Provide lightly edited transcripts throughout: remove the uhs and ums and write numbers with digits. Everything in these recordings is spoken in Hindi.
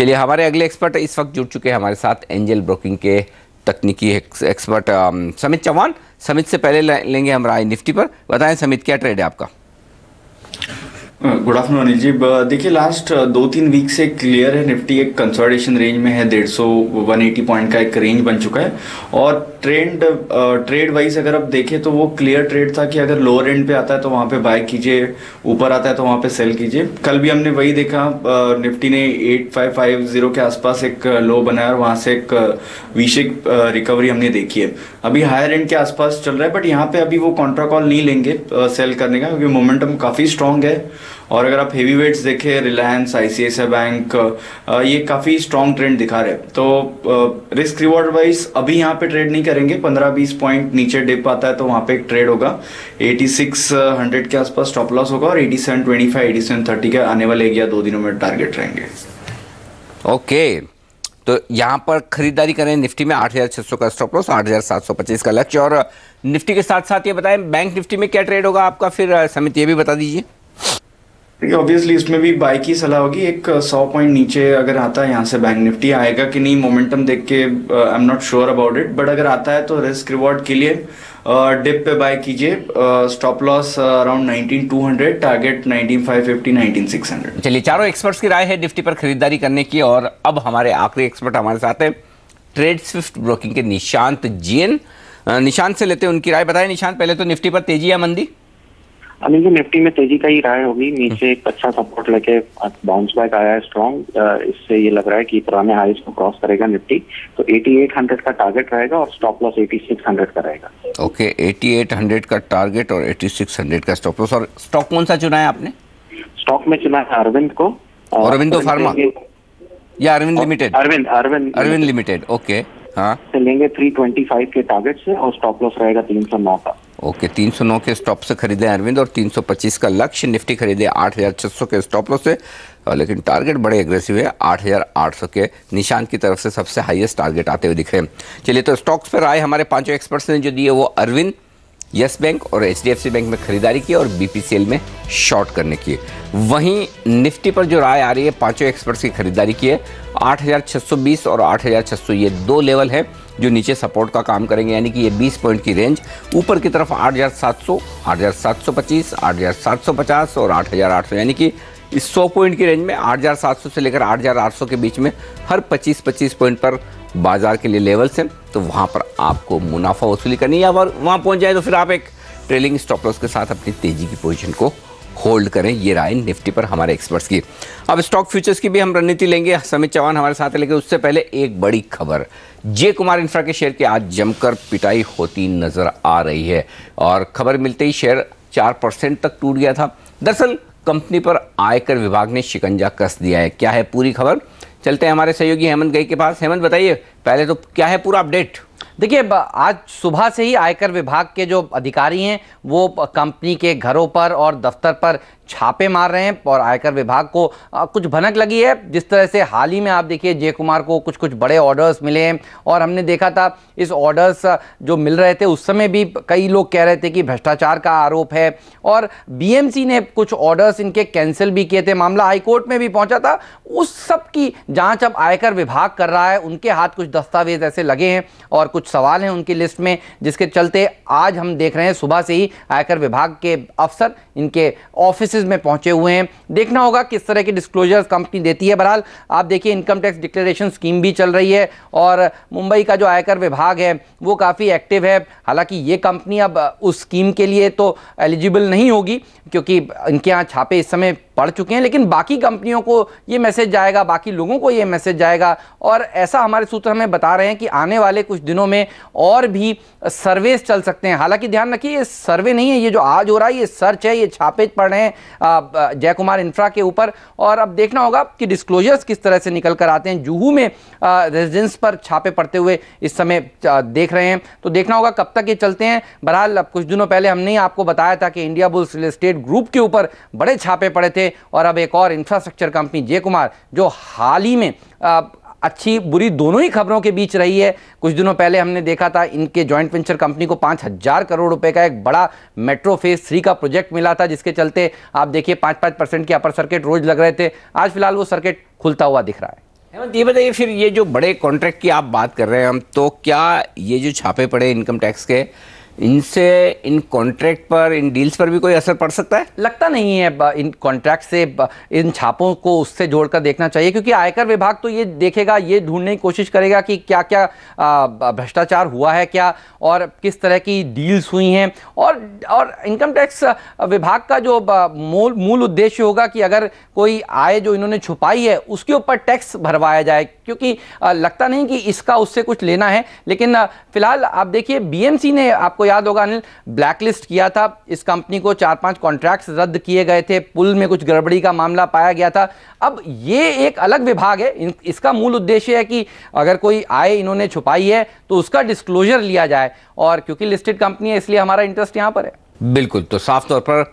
चलिए, हमारे अगले एक्सपर्ट इस वक्त जुड़ चुके हैं हमारे साथ एंजल ब्रोकिंग के तकनीकी एक्सपर्ट समित चौहान। समित से पहले लेंगे हम राय निफ्टी पर। बताएं समित, क्या ट्रेड है आपका? Good afternoon Anil ji. देखिए, लास्ट 2-3 वीक से क्लियर है, निफ्टी एक कंसोलिडेशन रेंज में है। 150-180 पॉइंट का एक रेंज बन चुका है और ट्रेड वाइज अगर आप देखें तो वो क्लियर ट्रेड था कि अगर लोअर एंड पे आता है तो वहां पे बाय कीजिए, ऊपर आता है तो वहां पे सेल कीजिए। कल भी हमने वही देखा, निफ्टी ने 8550 के आसपास एक लो बनाया और वहां से एक वी-शेप रिकवरी हमने देखी है। अभी हायर एंड के आसपास चल रहा है, बट यहाँ पे अभी वो कॉन्ट्रा कॉल नहीं लेंगे सेल करने का, क्योंकि मोमेंटम काफी स्ट्रांग है। और अगर आप हेवी वेट्स देखें, रिलायंस, आईसीआईसीआई बैंक, ये काफी स्ट्रांग ट्रेंड दिखा रहे हैं। तो रिस्क रिवॉर्ड वाइज अभी यहाँ पे ट्रेड नहीं करेंगे। 15-20 पॉइंट नीचे डिप आता है तो वहां पे एक ट्रेड होगा। 8600 के आसपास स्टॉप लॉस होगा और 8725, 8730 के आने वाले 1 या 2 दिनों में टारगेट रहेंगे। ओके, तो यहाँ पर खरीदारी करें निफ्टी में 8600 का स्टॉप लॉस, 8725 का लक्ष्य। और निफ्टी के साथ साथ ये बताएं बैंक निफ्टी में क्या ट्रेड होगा आपका, फिर समित ये भी बता दीजिए। देखिए, ऑब्वियसली इसमें भी बाय की सलाह होगी। एक 100 पॉइंट नीचे अगर आता है यहाँ से बैंक निफ्टी, आएगा कि नहीं मोमेंटम देख के I am not sure about it, but अगर आता है तो रिस्क रिवॉर्ड के लिए डिप पे बाय कीजिए। Stop loss around 19200, target 19550, 19600। चलिए, चारों एक्सपर्ट्स की राय है निफ्टी पर खरीदारी करने की। और अब हमारे आखिरी एक्सपर्ट हमारे साथ है ट्रेड स्विफ्ट ब्रोकिंग के निशांत जीएन। निशांत से लेते हैं उनकी राय। बताएं निशांत, पहले तो निफ्टी पर तेजी या मंदी? अनिल जी, निफ्टी में तेजी का ही राय होगी। नीचे एक अच्छा सपोर्ट लेके बाउंस बैक आया है स्ट्रॉन्ग। इससे ये लग रहा है कि पुराने हाईज को क्रॉस करेगा निफ्टी। तो 8800 का टारगेट रहेगा और स्टॉप लॉस 8600 का रहेगा। ओके, 8800 का टारगेट और 8600 का स्टॉप लॉस। और स्टॉक कौन सा चुना है आपने? स्टॉक में चुना है अरविंद को। अरविंदो फार्मा या Arvind limited? Arvind limited. Okay, हाँ, से लेंगे 325 के टारगेट से और स्टॉप लॉस रहेगा 309 का। ओके, 309 के स्टॉप से खरीदे अरविंद और 325 का लक्ष्य। निफ्टी खरीदे 8600 के स्टॉप लॉस से, लेकिन टारगेट बड़े एग्रेसिव है 8800 के। निशान की तरफ से सबसे हाईएस्ट टारगेट आते हुए दिख रहे हैं। चलिए, तो स्टॉक्स पर आए हमारे पांचों एक्सपर्ट्स ने जो दिए वो अरविंद, यस बैंक और एचडीएफसी बैंक में खरीदारी की और बीपीसीएल में शॉर्ट करने की। वहीं निफ्टी पर जो राय आ रही है पांचों एक्सपर्ट्स की खरीदारी की है 8620 और 8600, ये दो लेवल है जो नीचे सपोर्ट का काम करेंगे, यानी कि ये 20 पॉइंट की रेंज। ऊपर की तरफ 8700, 8725, 8750 और 8800, यानी कि इस 100 पॉइंट की रेंज में 8700 से लेकर 8800 के बीच में हर 25-25 पॉइंट पर बाजार के लिए लेवल्स हैं। तो वहाँ पर आपको मुनाफा वसूली करनी है। और वहाँ पहुँच जाए तो फिर आप एक ट्रेलिंग स्टॉप लॉस के साथ अपनी तेजी की पोजीशन को होल्ड करें। ये राय निफ्टी पर हमारे एक्सपर्ट्स की। अब स्टॉक फ्यूचर्स की भी हम रणनीति लेंगे, समित चौहान हमारे साथ है। लेकिन उससे पहले एक बड़ी खबर, जे कुमार इंफ्रा के शेयर की आज जमकर पिटाई होती नजर आ रही है और खबर मिलते ही शेयर 4% तक टूट गया था। दरअसल कंपनी पर आयकर विभाग ने शिकंजा कस दिया है। क्या है पूरी खबर, चलते हैं हमारे सहयोगी हेमंत गई के पास। हेमंत, बताइए पहले तो क्या है पूरा अपडेट। देखिए, आज सुबह से ही आयकर विभाग के जो अधिकारी हैं वो कंपनी के घरों पर और दफ्तर पर छापे मार रहे हैं और आयकर विभाग को कुछ भनक लगी है। जिस तरह से हाल ही में आप देखिए जे कुमार को कुछ कुछ बड़े ऑर्डर्स मिले हैं और हमने देखा था इस ऑर्डर्स जो मिल रहे थे उस समय भी कई लोग कह रहे थे कि भ्रष्टाचार का आरोप है और बीएमसी ने कुछ ऑर्डर्स इनके कैंसिल भी किए थे। मामला हाईकोर्ट में भी पहुंचा था। उस सब की जांच अब आयकर विभाग कर रहा है। उनके हाथ कुछ दस्तावेज ऐसे लगे हैं और कुछ सवाल हैं उनकी लिस्ट में, जिसके चलते आज हम देख रहे हैं सुबह से ही आयकर विभाग के अफसर इनके ऑफिस में पहुंचे हुए हैं। देखना होगा किस तरह की डिस्क्लोजर्स कंपनी देती है। बहरहाल आप देखिए इनकम टैक्स डिक्लेरेशन स्कीम भी चल रही है और मुंबई का जो आयकर विभाग है वो काफ़ी एक्टिव है। हालांकि ये कंपनी अब उस स्कीम के लिए तो एलिजिबल नहीं होगी क्योंकि इनके यहाँ छापे इस समय पड़ चुके हैं, लेकिन बाकी कंपनियों को ये मैसेज जाएगा, बाकी लोगों को ये मैसेज जाएगा। और ऐसा हमारे सूत्र हमें बता रहे हैं कि आने वाले कुछ दिनों में और भी सर्वेस चल सकते हैं। हालांकि ध्यान रखिए ये सर्वे नहीं है, ये जो आज हो रहा है ये सर्च है, ये छापे पड़ रहे हैं जय कुमार इंफ्रा के ऊपर। और अब देखना होगा कि डिस्क्लोजर्स किस तरह से निकल कर आते हैं। जुहू में रेजिडेंस पर छापे पड़ते हुए इस समय देख रहे हैं, तो देखना होगा कब तक ये चलते हैं। बहरहाल कुछ दिनों पहले हमने आपको बताया था कि India bulls real estate group के ऊपर बड़े छापे पड़े थे और अब एक और इंफ्रास्ट्रक्चर कंपनी जे कुमार जो हाल ही में अच्छी बुरी दोनों ही खबरों के बीच रही है। कुछ दिनों पहले हमने देखा था इनके जॉइंट वेंचर कंपनी को 5000 करोड़ रुपए का एक बड़ा मेट्रो फेज 3 का प्रोजेक्ट मिला था, जिसके चलते आप देखिए 5-5% के अपर सर्किट रोज लग रहे थे। आज फिलहाल वो सर्किट खुलता हुआ दिख रहा है। हेमंत, ये बताइए फिर ये जो बड़े कॉन्ट्रैक्ट की आप बात कर रहे हैं हम, तो क्या ये जो छापे पड़े इनकम टैक्स के, इनसे इन कॉन्ट्रैक्ट पर, इन डील्स पर भी कोई असर पड़ सकता है? लगता नहीं है इन कॉन्ट्रैक्ट से, इन छापों को उससे जोड़कर देखना चाहिए, क्योंकि आयकर विभाग तो ये देखेगा, ये ढूंढने की कोशिश करेगा कि क्या क्या भ्रष्टाचार हुआ है क्या, और किस तरह की डील्स हुई हैं, और इनकम टैक्स विभाग का जो मूल उद्देश्य होगा कि अगर कोई आय जो इन्होंने छुपाई है उसके ऊपर टैक्स भरवाया जाए, क्योंकि लगता नहीं कि इसका उससे कुछ लेना है। लेकिन फिलहाल आप देखिए, बीएमसी ने, आपको याद होगा अनिल, ब्लैकलिस्ट किया था इस कंपनी को, 4-5 कॉन्ट्रैक्ट्स रद्द किए गए थे, पुल में कुछ गड़बड़ी का मामला पाया गया था। अब ये एक अलग विभाग है, इसका मूल उद्देश्य है कि अगर कोई आय इन्होंने छुपाई है तो उसका डिस्क्लोजर लिया जाए, और क्योंकि लिस्टेड कंपनी है इसलिए हमारा इंटरेस्ट यहां पर है। बिल्कुल, तो साफ तौर पर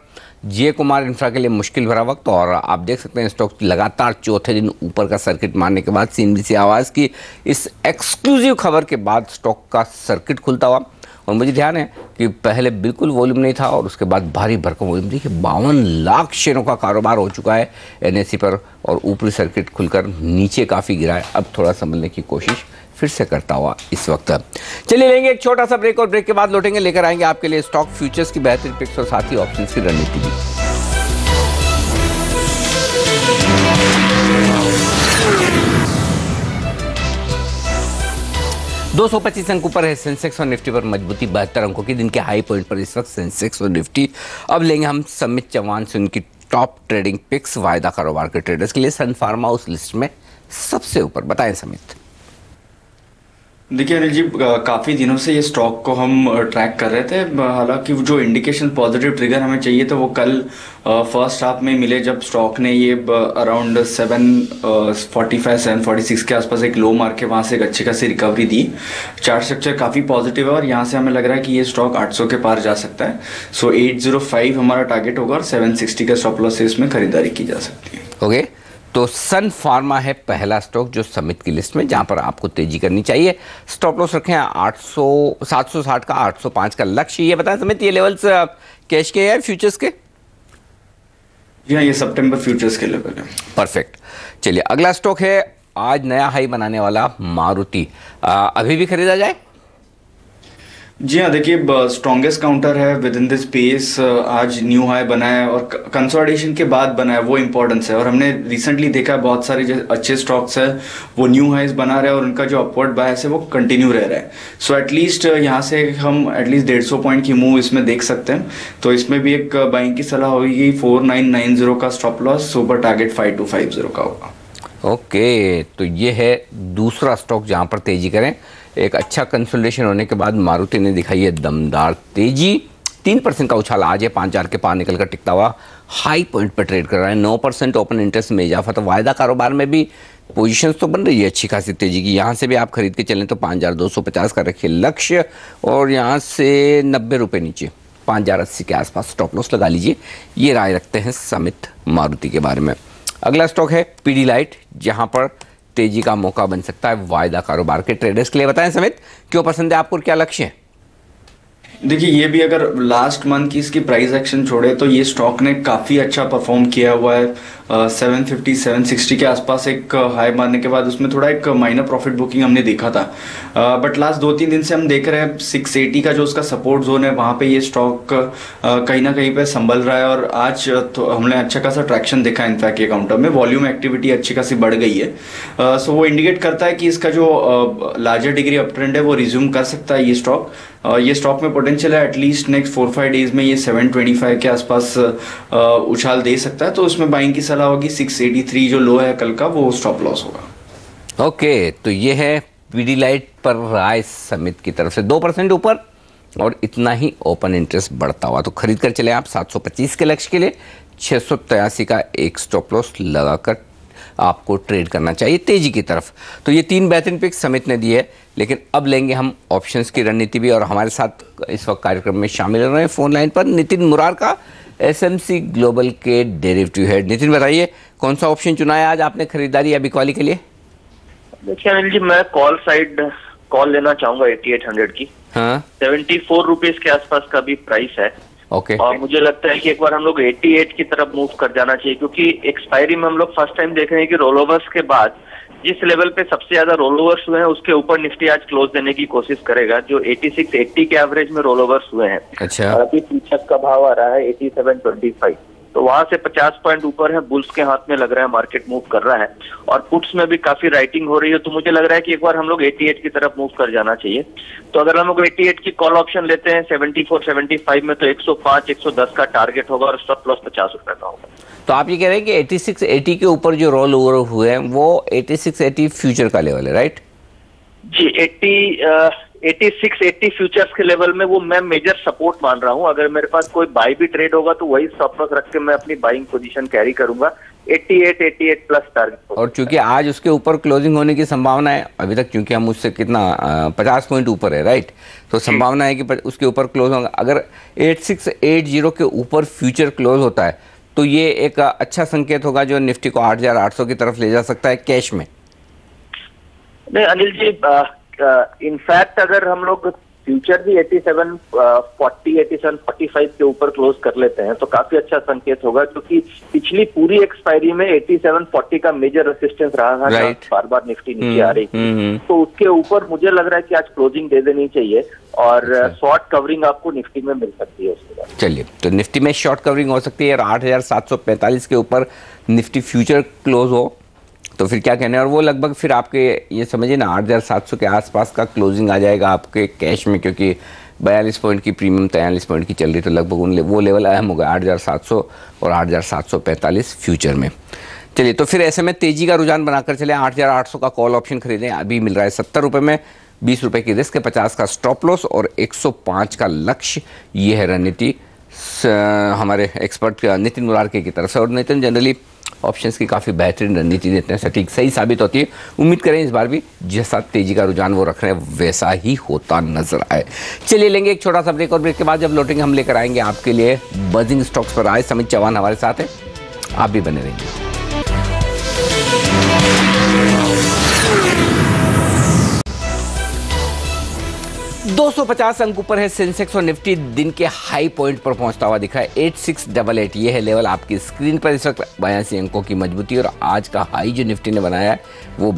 जे कुमार इंफ्रा के लिए मुश्किल भरा वक्त, और आप देख सकते हैं स्टॉक लगातार चौथे दिन ऊपर का सर्किट मारने के बाद सीएनबीसी आवाज़ की इस एक्सक्लूसिव खबर के बाद स्टॉक का सर्किट खुलता हुआ। और मुझे ध्यान है कि पहले बिल्कुल वॉल्यूम नहीं था और उसके बाद भारी भरकम वॉल्यूम। देखिए 52 लाख शेयरों का कारोबार हो चुका है एनएसई पर, और ऊपरी सर्किट खुलकर नीचे काफ़ी गिरा है। अब थोड़ा संभलने की कोशिश फिर से करता हुआ इस वक्त। चलिए लेंगे एक छोटा सा ब्रेक, और ब्रेक के बाद लौटेंगे, लेकर आएंगे आपके लिए स्टॉक फ्यूचर्स की बेहतरीन पिक्स और साथ ही ऑप्शंस की रणनीति भी। 225 अंक ऊपर है सेंसेक्स और निफ्टी पर मजबूती, 72 अंकों की दिन के हाई पॉइंट पर इस वक्त सेंसेक्स और निफ्टी। अब लेंगे हम समित चौहान से उनकी टॉप ट्रेडिंग पिक्स वायदा कारोबार के ट्रेडर्स के लिए। सन फार्मा उस लिस्ट में सबसे ऊपर, बताएं समित। देखिए अनिल जी, काफ़ी दिनों से ये स्टॉक को हम ट्रैक कर रहे थे। हालांकि जो इंडिकेशन पॉजिटिव ट्रिगर हमें चाहिए था वो कल फर्स्ट हाफ में मिले, जब स्टॉक ने ये अराउंड 745 746 के आसपास एक लो मार्क के वहाँ से एक अच्छी खासी रिकवरी दी। चार्ट स्ट्रक्चर काफ़ी पॉजिटिव है और यहाँ से हमें लग रहा है कि ये स्टॉक 800 के पार जा सकता है। सो 805 हमारा टारगेट होगा और 760 का स्टॉप लॉस से इसमें खरीदारी की जा सकती है। ओके, तो सन फार्मा है पहला स्टॉक जो समित की लिस्ट में, जहां पर आपको तेजी करनी चाहिए। स्टॉप लॉस रखें 760 का, 805 का लक्ष्य। ये बताएं समित, ये लेवल्स कैश के हैं फ्यूचर्स के? जी हाँ, ये सितंबर फ्यूचर्स के लेवल है। परफेक्ट। चलिए अगला स्टॉक है आज नया हाई बनाने वाला मारुति। अभी भी खरीदा जाए? जी हाँ, देखिए स्ट्रॉन्गेस्ट काउंटर है विद इन दिस स्पेस। आज न्यू हाई बना है और कंसोलिडेशन के बाद बना है, वो इंपॉर्टेंस है। और हमने रिसेंटली देखा है बहुत सारे जो अच्छे स्टॉक्स है वो न्यू हाइज बना रहे हैं और उनका जो अपवर्ड बायस है वो कंटिन्यू रह रहा है। सो एटलीस्ट यहाँ से हम एटलीस्ट 150 पॉइंट की मूव इसमें देख सकते हैं। तो इसमें भी एक बाइंग की सलाह होगी। 4990 का स्टॉप लॉस, सुपर टारगेट 5250 का होगा। ओके, तो ये है दूसरा स्टॉक जहां पर तेजी करें। एक अच्छा कंसोलिडेशन होने के बाद मारुति ने दिखाई है दमदार तेजी। 3% का उछाल आज है, 5000 के पार निकलकर टिकता हुआ हाई पॉइंट पर ट्रेड कर रहा है। 9% ओपन इंटरेस्ट में इजाफा। तो वायदा कारोबार में भी पोजीशंस तो बन रही है अच्छी खासी तेजी की। यहाँ से भी आप खरीद के चलें तो 5250 का रखिए लक्ष्य, और यहाँ से 90 रुपये नीचे 5080 के आसपास स्टॉप लॉस लगा लीजिए। ये राय रखते हैं समित मारुति के बारे में। अगला स्टॉक है पीडीलाइट, जहां पर तेजी का मौका बन सकता है वायदा कारोबार के ट्रेडर्स के लिए। बताएं समित, क्यों पसंद है आपको, क्या लक्ष्य है? देखिए ये भी अगर लास्ट मंथ की इसकी प्राइस एक्शन छोड़े तो ये स्टॉक ने काफ़ी अच्छा परफॉर्म किया हुआ है। 750 760 के आसपास एक हाई मारने के बाद उसमें थोड़ा एक माइनर प्रॉफिट बुकिंग हमने देखा था। बट लास्ट 2-3 दिन से हम देख रहे हैं 680 का जो उसका सपोर्ट जोन है वहाँ पे ये स्टॉक कहीं ना कहीं पे संभल रहा है। और आज तो हमने अच्छा खासा ट्रैक्शन देखा है। इनफैक्ट ये काउंटर में वॉल्यूम एक्टिविटी अच्छी खासी बढ़ गई है। सो वो इंडिकेट करता है कि इसका जो लार्जर डिग्री अप ट्रेंड है वो रिज्यूम कर सकता है ये स्टॉक। ये स्टॉक में पोटेंशियल है एटलीस्ट नेक्स्ट 4-5 डेज में ये 725 के आसपास उछाल दे सकता है। तो उसमें बाइंग की सलाह होगी। 683 जो लो है कल का, वो स्टॉप लॉस होगा। ओके, तो ये है पीडीलाइट पर राय समित की तरफ से 2% ऊपर और इतना ही ओपन इंटरेस्ट बढ़ता हुआ। तो खरीद कर चले आप 725 के लक्ष्य के लिए। 683 का एक स्टॉप लॉस लगाकर आपको ट्रेड करना चाहिए तेजी की तरफ। तो ये 3 बेहतरीन पिक्स समित ने दी है। लेकिन अब लेंगे हम ऑप्शंस की रणनीति भी, और हमारे साथ इस वक्त कार्यक्रम में शामिल हो रहे हैं फोन लाइन पर नितिन मुरार का, एसएमसी ग्लोबल के डेरिवेटिव हेड। नितिन बताइए, कौन सा ऑप्शन चुना है आज आपने खरीदारी या बिकवाली के लिए? देखिए अनिल जी, मैं कॉल साइड कॉल लेना चाहूंगा 8800 की। हाँ, 74 रुपीज के आसपास का भी प्राइस है। ओके, और मुझे लगता है कि एक बार हम लोग 88 की तरफ मूव कर जाना चाहिए, क्योंकि एक्सपायरी में हम लोग फर्स्ट टाइम देख रहे हैं कि रोल ओवर्स के बाद जिस लेवल पे सबसे ज्यादा रोल ओवर्स हुए हैं उसके ऊपर निफ्टी आज क्लोज देने की कोशिश करेगा, जो 8680 के एवरेज में रोल ओवर्स हुए हैं। अच्छा। और अभी फ्यूचर्स का भाव आ रहा है 8725, तो वहां से 50 पॉइंट ऊपर है, बुल्स के हाथ में लग रहा है, मार्केट मूव कर रहा है। और पुट्स में भी काफी राइटिंग हो रही है, तो मुझे लग रहा है कि एक बार हम लोग 88 की तरफ मूव कर जाना चाहिए। तो अगर हम लोग 88 की कॉल ऑप्शन लेते हैं 74 75 में, तो 105 110 का टारगेट होगा और स्टॉप लॉस 50 रुपए का होगा। तो आप ये कह रहे हैं कि 8680 के ऊपर जो रोल ओवर हुए हैं वो 8680 फ्यूचर का लेवल है, राइट? जी, 8680 फ्यूचर्स के लेवल में वो मैं मेजर सपोर्ट मान रहा हूं। अगर मेरे पास कोई बाय भी ट्रेड होगा तो वही स्टॉप लॉस रख के मैं अपनी बाइंग पोजीशन कैरी करूंगा। 88 प्लस टारगेट। और चूंकि आज उसके ऊपर क्लोजिंग होने की संभावना है अभी तक, क्योंकि हम उससे कितना 50 पॉइंट ऊपर है, राइट? तो संभावना है कि उसके ऊपर क्लोज होगा। अगर 8680 के ऊपर फ्यूचर क्लोज होता है तो ये एक अच्छा संकेत होगा जो निफ्टी को 8800 की तरफ ले जा सकता है कैश में। नहीं अनिल जी, इनफैक्ट अगर हम लोग फ्यूचर भी 8740 8745 के ऊपर क्लोज कर लेते हैं तो काफी अच्छा संकेत होगा, क्योंकि पिछली पूरी एक्सपायरी में 8740 का मेजर रेसिस्टेंस रहा था, right. बार बार निफ्टी नीचे आ रही थी। तो उसके ऊपर मुझे लग रहा है कि आज क्लोजिंग दे देनी चाहिए और शॉर्ट कवरिंग आपको निफ्टी में मिल सकती है उसके बाद। चलिए, तो निफ्टी में शॉर्ट कवरिंग हो सकती है और 8745 के ऊपर निफ्टी फ्यूचर क्लोज हो तो फिर क्या कहने हैं। और वो लगभग फिर आपके ये समझिए ना 8700 के आसपास का क्लोजिंग आ जाएगा आपके कैश में, क्योंकि 42 पॉइंट की प्रीमियम 43 पॉइंट की चल रही, तो लगभग वो लेवल अहम होगा 8700 और 8745 फ्यूचर में। चलिए, तो फिर ऐसे में तेजी का रुझान बनाकर चले। 8800 का कॉल ऑप्शन खरीदें, अभी मिल रहा है 70 रुपये में, 20 रुपये की रिस्क है, 50 का स्टॉप लॉस और 105 का लक्ष्य। ये है रणनीति हमारे एक्सपर्ट नितिन मुरारके की तरफ से। और नितिन जनरली ऑप्शंस की काफ़ी बेहतरीन रणनीति देते हैं, सटीक सही साबित होती है। उम्मीद करें इस बार भी जैसा तेजी का रुझान वो रख रहे हैं वैसा ही होता नजर आए। चलिए, लेंगे एक छोटा सा ब्रेक और ब्रेक के बाद जब लौटेंगे हम लेकर आएंगे आपके लिए बजिंग स्टॉक्स पर आए। समित चौहान हमारे साथ है, आप भी बने रहिए। 250 अंक ऊपर है सेंसेक्स और निफ्टी दिन के हाई पॉइंट पर पहुंचता हुआ दिखा है 8688। ये है लेवल आपकी स्क्रीन पर इस वक्त 82 अंकों की मजबूती। और आज का हाई जो निफ्टी ने बनाया है वो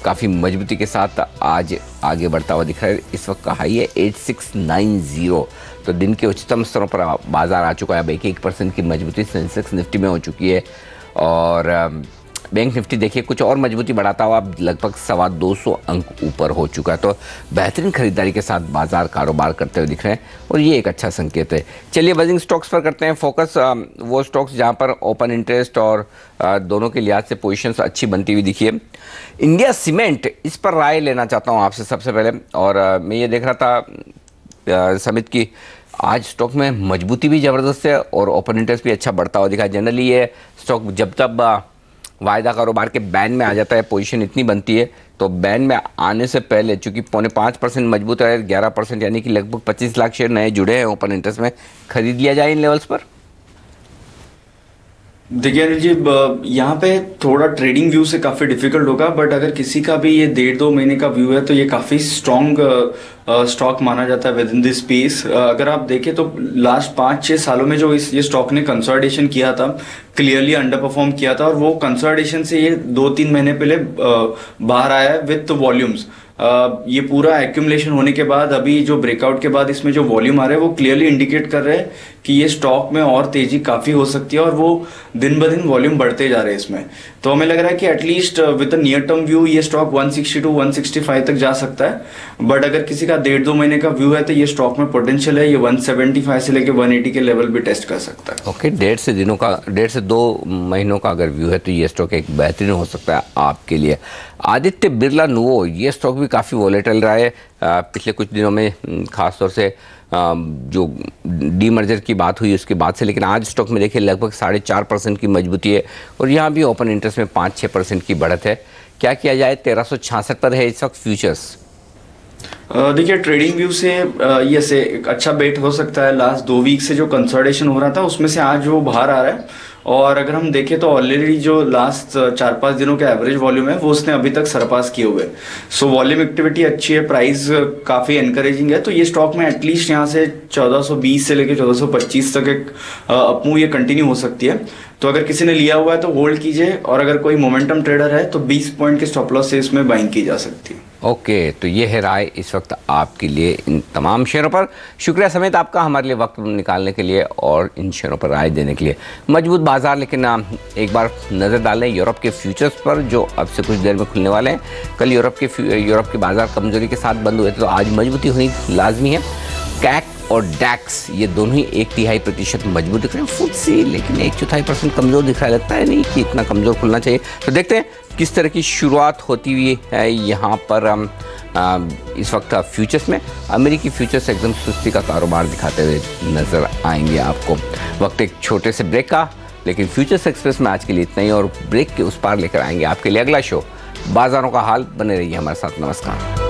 काफ़ी मजबूती के साथ आज आगे बढ़ता हुआ दिख रहा है। इस वक्त का हाई है 8690। तो दिन के उच्चतम स्तरों पर बाजार आ चुका है। अब 1% की मजबूती सेंसेक्स निफ्टी में हो चुकी है और बैंक निफ्टी देखिए कुछ और मजबूती बढ़ाता हुआ लगभग 225 अंक ऊपर हो चुका है। तो बेहतरीन खरीदारी के साथ बाजार कारोबार करते हुए दिख रहे हैं और ये एक अच्छा संकेत है। चलिए, बजिंग स्टॉक्स पर करते हैं फोकस। वो स्टॉक्स जहां पर ओपन इंटरेस्ट और दोनों के लिहाज से पोजीशंस अच्छी बनती हुई दिखी है। इंडिया सीमेंट, इस पर राय लेना चाहता हूँ आपसे सबसे पहले। और मैं ये देख रहा था समित की आज स्टॉक में मजबूती भी ज़बरदस्त है और ओपन इंटरेस्ट भी अच्छा बढ़ता हुआ दिखा। जनरली ये स्टॉक जब तब वायदा कारोबार के बैन में आ जाता है पोजीशन इतनी बनती है, तो बैन में आने से पहले चूंकि 5.5% मजबूत है, 11% यानी कि लगभग 25 लाख शेयर नए जुड़े हैं ओपन इंटरेस्ट में, खरीद लिया जाए इन लेवल्स पर। देखिए अनिल जी, यहाँ पे थोड़ा ट्रेडिंग व्यू से काफ़ी डिफिकल्ट होगा, बट अगर किसी का भी ये 1.5-2 महीने का व्यू है तो ये काफ़ी स्ट्रॉन्ग स्टॉक माना जाता है विद इन दिस स्पेस। अगर आप देखें तो लास्ट 5-6 सालों में जो ये स्टॉक ने कंसोलिडेशन किया था, क्लियरली अंडर परफॉर्म किया था और वो कंसोलिडेशन से ये 2-3 महीने पहले बाहर आया है विथ वॉल्यूम्स। ये पूरा एक्यूमुलेशन होने के बाद अभी जो ब्रेकआउट के बाद इसमें जो वॉल्यूम आ रहे हैं वो क्लियरली इंडिकेट कर रहे हैं कि ये स्टॉक में और तेजी काफ़ी हो सकती है और वो दिन ब दिन वॉल्यूम बढ़ते जा रहे हैं इसमें। तो हमें लग रहा है कि at least with near term view ये स्टॉक 160-165 तक जा सकता है। बट अगर किसी का 1.5-2 महीने का व्यू है तो ये स्टॉक में पोटेंशियल है, ये 175 से लेकर 180 के लेवल भी टेस्ट कर सकता है। ओके, 1.5 से 2 महीनों का अगर व्यू है तो ये स्टॉक एक बेहतरीन हो सकता है आपके लिए। आदित्य बिरला नुवो, ये स्टॉक भी काफ़ी वॉलेटाइल रहा है पिछले कुछ दिनों में, खासतौर से जो डीमर्जर की बात हुई उसके बाद से, लेकिन आज स्टॉक में देखिए लगभग 4.5% की मजबूती है और यहाँ भी ओपन इंटरेस्ट में 5-6% की बढ़त है। क्या किया जाए? 1366 पर है इस वक्त फ्यूचर्स। देखिए, ट्रेडिंग व्यू से ये से एक अच्छा बेट हो सकता है। लास्ट 2 वीक से जो कंसोलिडेशन हो रहा था उसमें से आज वो बाहर आ रहा है और अगर हम देखें तो ऑलरेडी जो लास्ट 4-5 दिनों के एवरेज वॉल्यूम है वो उसने अभी तक सरपास किए हुए। सो वॉल्यूम एक्टिविटी अच्छी है, प्राइस काफ़ी एनकरेजिंग है। तो ये स्टॉक में एटलीस्ट यहाँ से 1420 से लेकर 1425 तक एक अपमूव ये कंटिन्यू हो सकती है। तो अगर किसी ने लिया हुआ है तो होल्ड कीजिए, और अगर कोई मोमेंटम ट्रेडर है तो 20 पॉइंट के स्टॉप लॉस से इसमें बाइंग की जा सकती है। ओके, तो ये है राय इस वक्त आपके लिए इन तमाम शेयरों पर। शुक्रिया समेत आपका हमारे लिए वक्त निकालने के लिए और इन शेयरों पर राय देने के लिए। मजबूत बाजार, लेकिन एक बार नज़र डालें यूरोप के फ्यूचर्स पर जो अब से कुछ देर में खुलने वाले हैं। कल यूरोप के बाजार कमजोरी के साथ बंद हुए थे, तो आज मजबूती होनी लाजमी है। कैक और डैक्स ये दोनों ही 1/3% मजबूत दिख रहे हैं। फुटसी लेकिन 1/4% कमज़ोर दिख रहा है, लगता है नहीं कि इतना कमज़ोर खुलना चाहिए। तो देखते हैं किस तरह की शुरुआत होती हुई है यहाँ पर इस वक्त फ्यूचर्स में। अमेरिकी फ्यूचर्स एकदम सुस्ती का कारोबार दिखाते हुए नज़र आएंगे आपको। वक्त एक छोटे से ब्रेक का, लेकिन फ्यूचर्स एक्सप्रेस में आज के लिए इतना ही, और ब्रेक के उस पार लेकर आएंगे आपके लिए अगला शो बाजारों का हाल। बने रहिए हमारे साथ। नमस्कार।